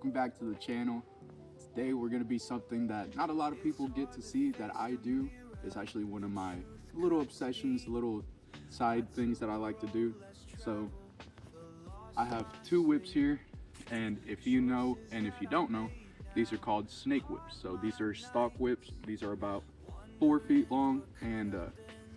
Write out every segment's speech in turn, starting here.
welcome back to the channel. Today we're going to be something that not a lot of people get to see that I do. It's actually one of my little obsessions, little side things that I like to do. So I have two whips here, and if you know and if you don't know, these are called snake whips. So these are stock whips. These are about 4 feet long, and I'm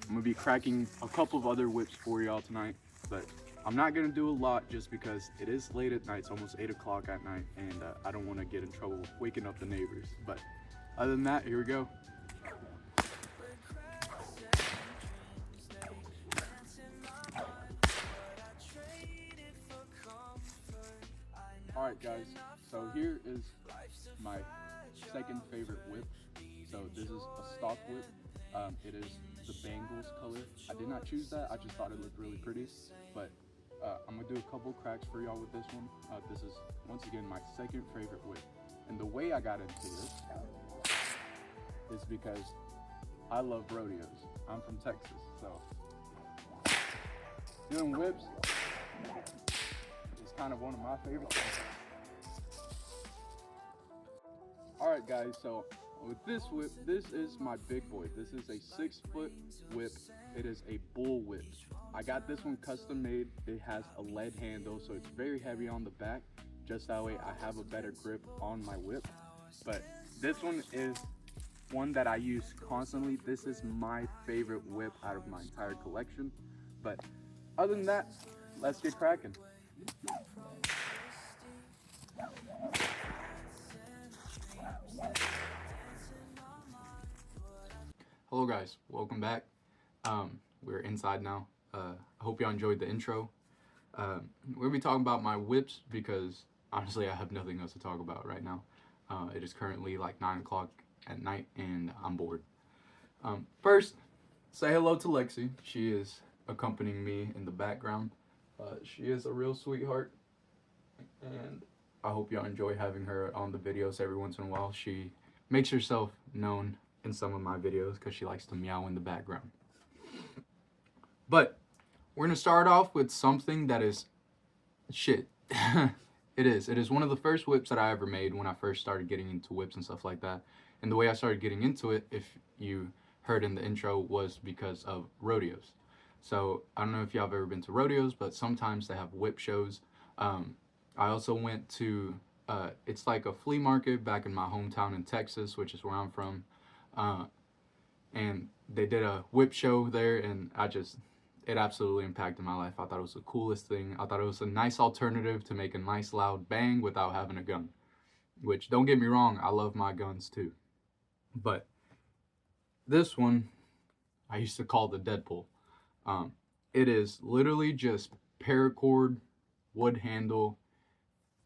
gonna be cracking a couple of other whips for y'all tonight, but I'm not gonna do a lot just because it is late at night. It's almost 8 o'clock at night, and I don't want to get in trouble waking up the neighbors. But other than that, here we go. All right, guys. So here is my second favorite whip. So this is a stock whip. It is the Bengals color. I did not choose that. I just thought it looked really pretty. But I'm gonna do a couple cracks for y'all with this one. This is once again my second favorite whip. And the way I got into this is because I love rodeos. I'm from Texas, so doing whips is kind of one of my favorite things. Alright guys, so with this whip, this is my big boy. This is a 6-foot whip. It is a bull whip. I got this one custom made. It has a lead handle, so it's very heavy on the back. Just that way I have a better grip on my whip. But this one is one that I use constantly. This is my favorite whip out of my entire collection. But other than that, let's get cracking. Hello guys, welcome back. We're inside now. I hope y'all enjoyed the intro. We're gonna be talking about my whips because honestly I have nothing else to talk about right now. It is currently like 9 o'clock at night and I'm bored. First, say hello to Lexi. She is accompanying me in the background. She is a real sweetheart and I hope y'all enjoy having her on the videos every once in a while. She makes herself known in some of my videos because she likes to meow in the background. But we're gonna start off with something that is shit. It is one of the first whips that I ever made when I first started getting into whips and stuff like that. And the way I started getting into it, if you heard in the intro, was because of rodeos. So I don't know if y'all have ever been to rodeos, but sometimes they have whip shows. I also went to it's like a flea market back in my hometown in Texas, which is where I'm from. And they did a whip show there, and it absolutely impacted my life. I thought it was the coolest thing. I thought it was a nice alternative to make a nice loud bang without having a gun. Which, don't get me wrong, I love my guns too. But this one, I used to call the Deadpool. It is literally just paracord, wood handle,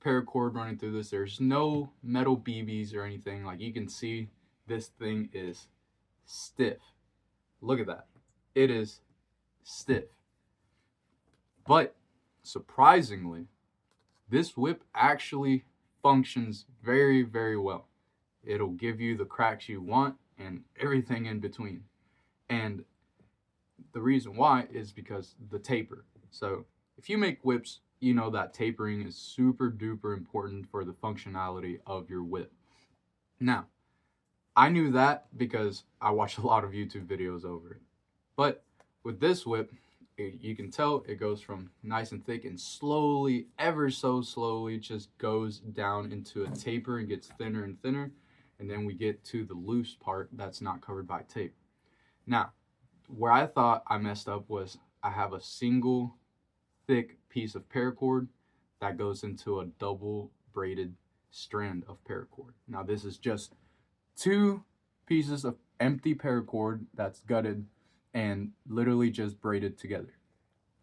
paracord running through this. There's no metal BBs or anything. Like, you can see this thing is stiff. Look at that. It is stiff. But surprisingly, this whip actually functions very, very well. It'll give you the cracks you want and everything in between. And the reason why is because the taper. So if you make whips, you know that tapering is super duper important for the functionality of your whip. Now, I knew that because I watched a lot of YouTube videos over it. But with this whip, you can tell it goes from nice and thick and slowly, ever so slowly, just goes down into a taper and gets thinner and thinner. And then we get to the loose part that's not covered by tape. Now, where I thought I messed up was I have a single thick piece of paracord that goes into a double braided strand of paracord. Now, this is just 2 pieces of empty paracord that's gutted and literally just braided together.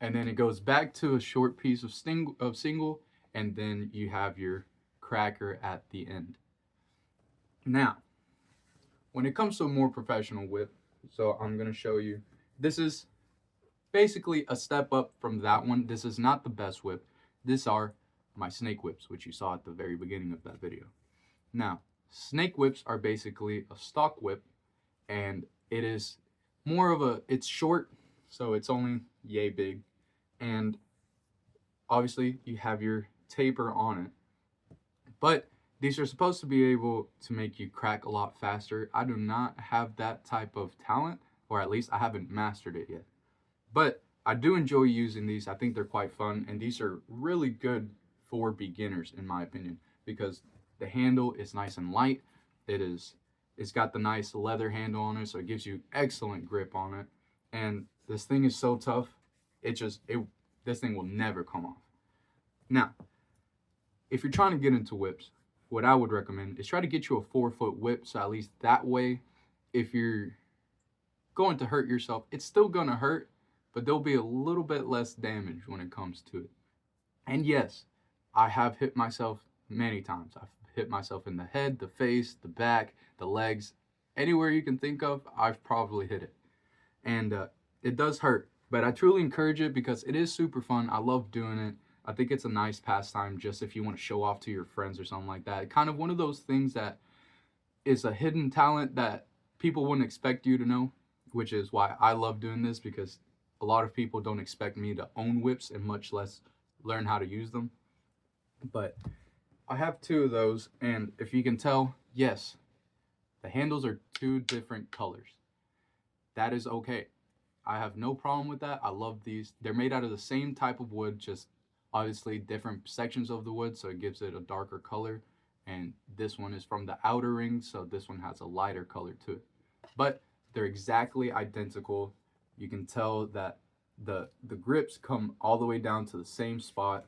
And then it goes back to a short piece of single, and then you have your cracker at the end. Now, when it comes to a more professional whip, so I'm going to show you, this is basically a step up from that one. This is not the best whip. These are my snake whips, which you saw at the very beginning of that video. Now, snake whips are basically a stock whip, and it is more of it's short, so it's only yay big, and obviously you have your taper on it. But these are supposed to be able to make you crack a lot faster. I do not have that type of talent, or at least I haven't mastered it yet. But I do enjoy using these. I think they're quite fun, and these are really good for beginners, in my opinion, because the handle is nice and light. It's got the nice leather handle on it, so it gives you excellent grip on it. And this thing is so tough, this thing will never come off. Now, if you're trying to get into whips, what I would recommend is try to get you a 4-foot whip, so at least that way, if you're going to hurt yourself, it's still gonna hurt, but there'll be a little bit less damage when it comes to it. And yes, I have hit myself many times. I've hit myself in the head, the face, the back, the legs, anywhere you can think of, I've probably hit it. And it does hurt, but I truly encourage it because it is super fun. I love doing it. I think it's a nice pastime just if you want to show off to your friends or something like that. Kind of one of those things that is a hidden talent that people wouldn't expect you to know, which is why I love doing this, because a lot of people don't expect me to own whips and much less learn how to use them. But I have 2 of those, and if you can tell, yes, the handles are 2 different colors. That is okay. I have no problem with that. I love these. They're made out of the same type of wood, just obviously different sections of the wood, so it gives it a darker color. And this one is from the outer ring, so this one has a lighter color to it. But they're exactly identical. You can tell that the grips come all the way down to the same spot.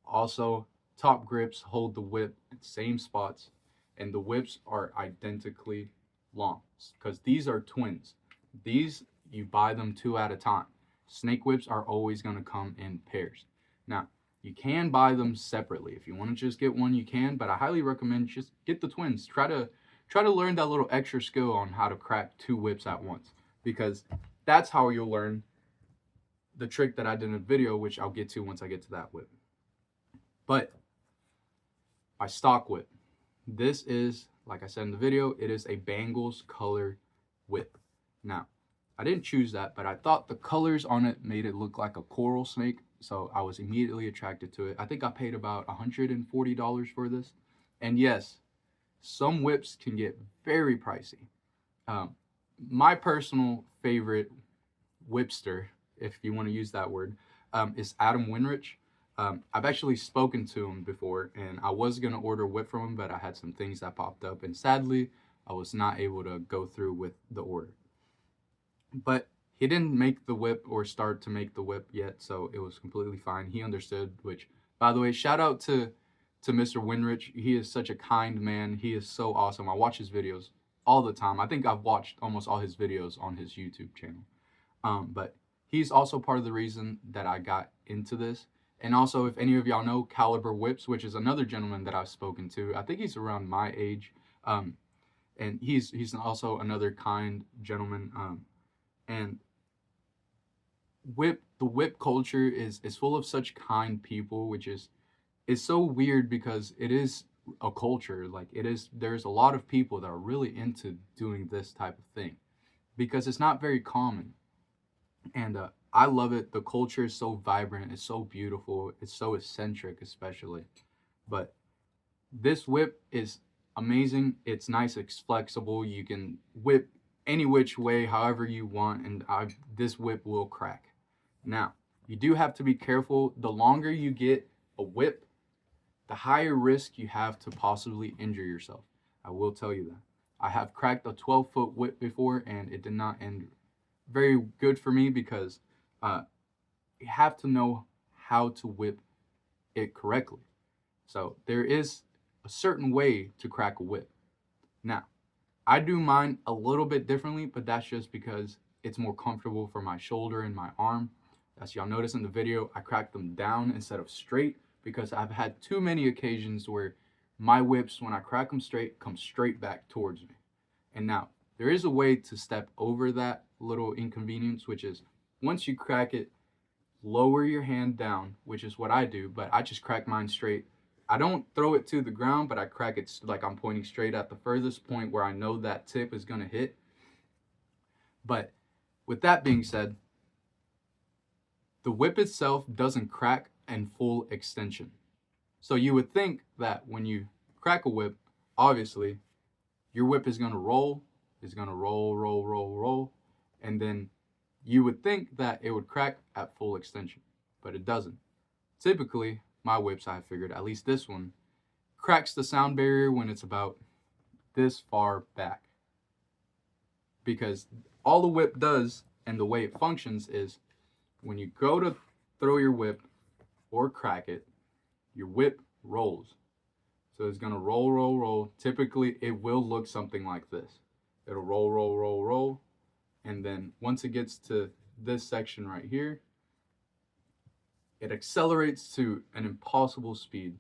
Also, top grips hold the whip at the same spots, and the whips are identically long because these are twins. These, you buy them 2 at a time. Snake whips are always going to come in pairs. Now, you can buy them separately. If you want to just get one, you can, but I highly recommend just get the twins. Try to learn that little extra skill on how to crack 2 whips at once, because that's how you'll learn the trick that I did in a video, which I'll get to once I get to that whip. But my stock whip. This is, like I said in the video, it is a Bangles color whip. Now, I didn't choose that, but I thought the colors on it made it look like a coral snake, so I was immediately attracted to it. I think I paid about $140 for this. And yes, some whips can get very pricey. My personal favorite whipster, if you want to use that word, is Adam Winrich. I've actually spoken to him before, and I was going to order a whip from him, but I had some things that popped up, and sadly, I was not able to go through with the order. But he didn't make the whip or start to make the whip yet, so it was completely fine. He understood, which, by the way, shout out to Mr. Winrich. He is such a kind man. He is so awesome. I watch his videos all the time. I think I've watched almost all his videos on his YouTube channel. But he's also part of the reason that I got into this. And also, if any of y'all know Caliber Whips, which is another gentleman that I've spoken to, I think he's around my age. And he's also another kind gentleman. And the whip culture is full of such kind people, which is so weird because it is a culture. Like there's a lot of people that are really into doing this type of thing because it's not very common. And I love it. The culture is so vibrant. It's so beautiful. It's so eccentric, especially. But this whip is amazing. It's nice. It's flexible. You can whip any which way, however you want, and this whip will crack. Now, you do have to be careful. The longer you get a whip, the higher risk you have to possibly injure yourself. I will tell you that. I have cracked a 12-foot whip before, and it did not end very good for me because you have to know how to whip it correctly. So there is a certain way to crack a whip. Now, I do mine a little bit differently, but that's just because it's more comfortable for my shoulder and my arm. As y'all notice in the video, I crack them down instead of straight because I've had too many occasions where my whips, when I crack them straight, come straight back towards me. And now, there is a way to step over that little inconvenience, which is once you crack it, lower your hand down, which is what I do, but I just crack mine straight. I don't throw it to the ground, but I crack it like I'm pointing straight at the furthest point where I know that tip is going to hit. But with that being said, the whip itself doesn't crack in full extension. So you would think that when you crack a whip, obviously, your whip is going to roll, roll, and then you would think that it would crack at full extension, but it doesn't. Typically, my whips, I have figured, at least this one, cracks the sound barrier when it's about this far back. Because all the whip does and the way it functions is when you go to throw your whip or crack it, your whip rolls. So it's going to roll. Typically, it will look something like this. It'll roll. And then once it gets to this section right here, it accelerates to an impossible speed.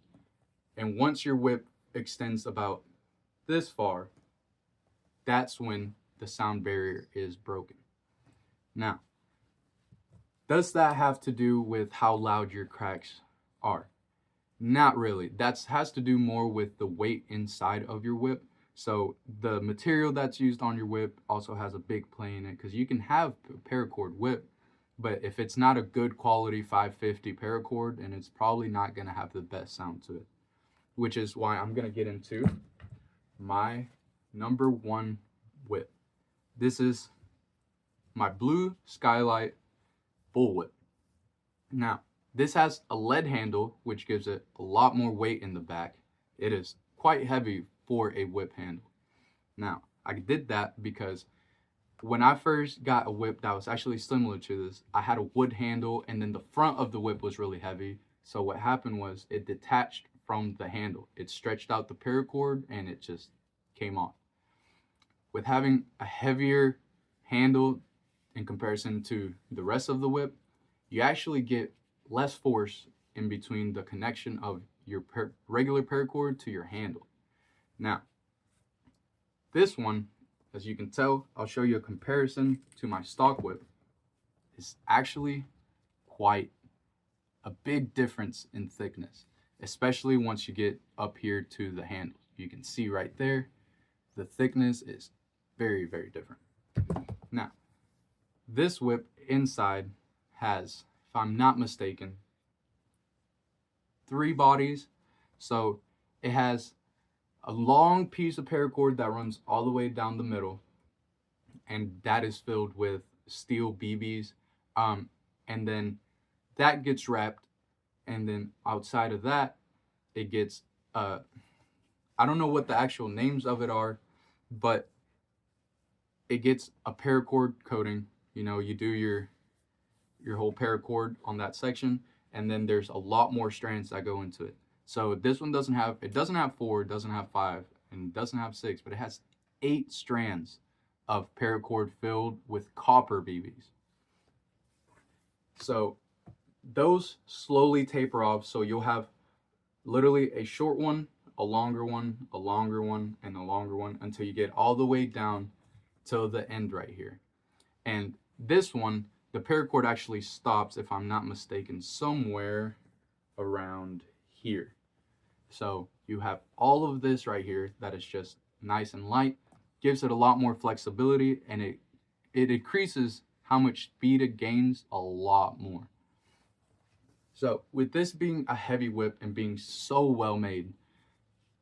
And once your whip extends about this far, that's when the sound barrier is broken. Now, does that have to do with how loud your cracks are? Not really. That has to do more with the weight inside of your whip. So the material that's used on your whip also has a big play in it, because you can have a paracord whip, but if it's not a good quality 550 paracord, then it's probably not going to have the best sound to it, which is why I'm going to get into my number one whip. This is my Blue Skylight bullwhip. Now, this has a lead handle, which gives it a lot more weight in the back. It is quite heavy for a whip handle. Now, I did that because when I first got a whip that was actually similar to this, I had a wood handle, and then the front of the whip was really heavy. So what happened was it detached from the handle. It stretched out the paracord and it just came off. With having a heavier handle in comparison to the rest of the whip, you actually get less force in between the connection of your regular paracord to your handle. Now, this one, as you can tell, I'll show you a comparison to my stock whip, is actually quite a big difference in thickness, especially once you get up here to the handle. You can see right there, the thickness is very, very different. Now, this whip inside has, if I'm not mistaken, 3 bodies. So it has a long piece of paracord that runs all the way down the middle, and that is filled with steel BBs. And then that gets wrapped, and then outside of that, it gets, I don't know what the actual names of it are, but it gets a paracord coating. You know, you do your whole paracord on that section, and then there's a lot more strands that go into it. So this one doesn't have 4, it doesn't have 5, and it doesn't have 6, but it has 8 strands of paracord filled with copper BBs. So those slowly taper off, so you'll have literally a short one, a longer one, a longer one, and a longer one, until you get all the way down till the end right here. And this one, the paracord actually stops, if I'm not mistaken, somewhere around here. So you have all of this right here that is just nice and light, gives it a lot more flexibility, and it increases how much speed it gains a lot more. So with this being a heavy whip and being so well made,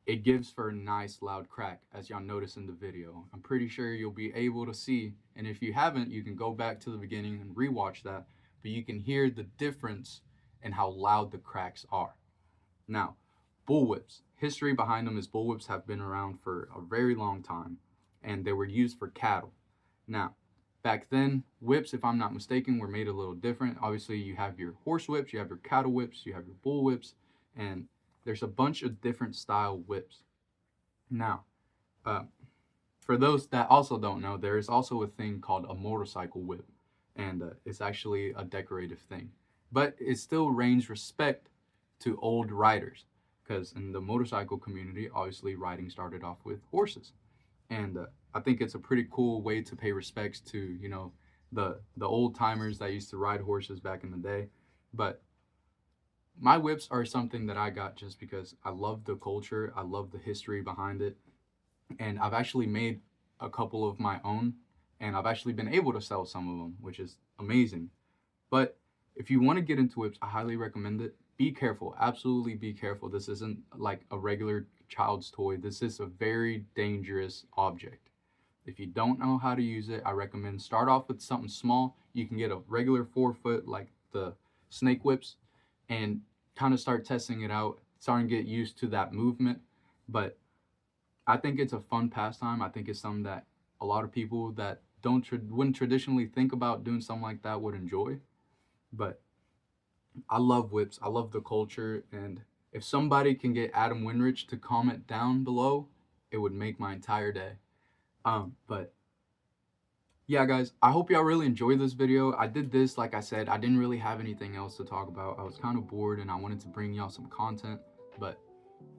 it gives for a nice loud crack, as y'all notice in the video. I'm pretty sure you'll be able to see, and if you haven't, you can go back to the beginning and rewatch that, but you can hear the difference in how loud the cracks are. Now, bullwhips. History behind them is bullwhips have been around for a very long time, and they were used for cattle. Now, back then, whips, if I'm not mistaken, were made a little different. Obviously, you have your horse whips, you have your cattle whips, you have your bull whips, and there's a bunch of different style whips. Now, for those that also don't know, there is also a thing called a motorcycle whip, and it's actually a decorative thing. But it still rains respect to old riders, because in the motorcycle community, obviously riding started off with horses. And I think it's a pretty cool way to pay respects to, you know, the old timers that used to ride horses back in the day. But my whips are something that I got just because I love the culture, I love the history behind it, and I've actually made a couple of my own, and I've actually been able to sell some of them, which is amazing. But if you want to get into whips, I highly recommend it. be careful. Absolutely be careful. This isn't like a regular child's toy. This is a very dangerous object. If you don't know how to use it, I recommend start off with something small. You can get a regular 4-foot like the snake whips and kind of start testing it out, starting to get used to that movement. But I think it's a fun pastime. I think it's something that a lot of people that wouldn't traditionally think about doing something like that would enjoy. But I love whips. I love the culture, and if somebody can get Adam Winrich to comment down below, it would make my entire day. But yeah, guys, I hope y'all really enjoyed this video. I did this, like I said, I didn't really have anything else to talk about. I was kind of bored and I wanted to bring y'all some content. But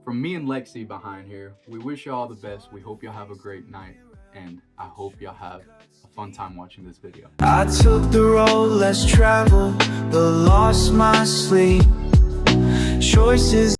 from me and Lexi behind here, we wish y'all the best. We hope y'all have a great night, and I hope y'all have a fun time watching this video. I took the road less traveled, but lost my sleep. Choices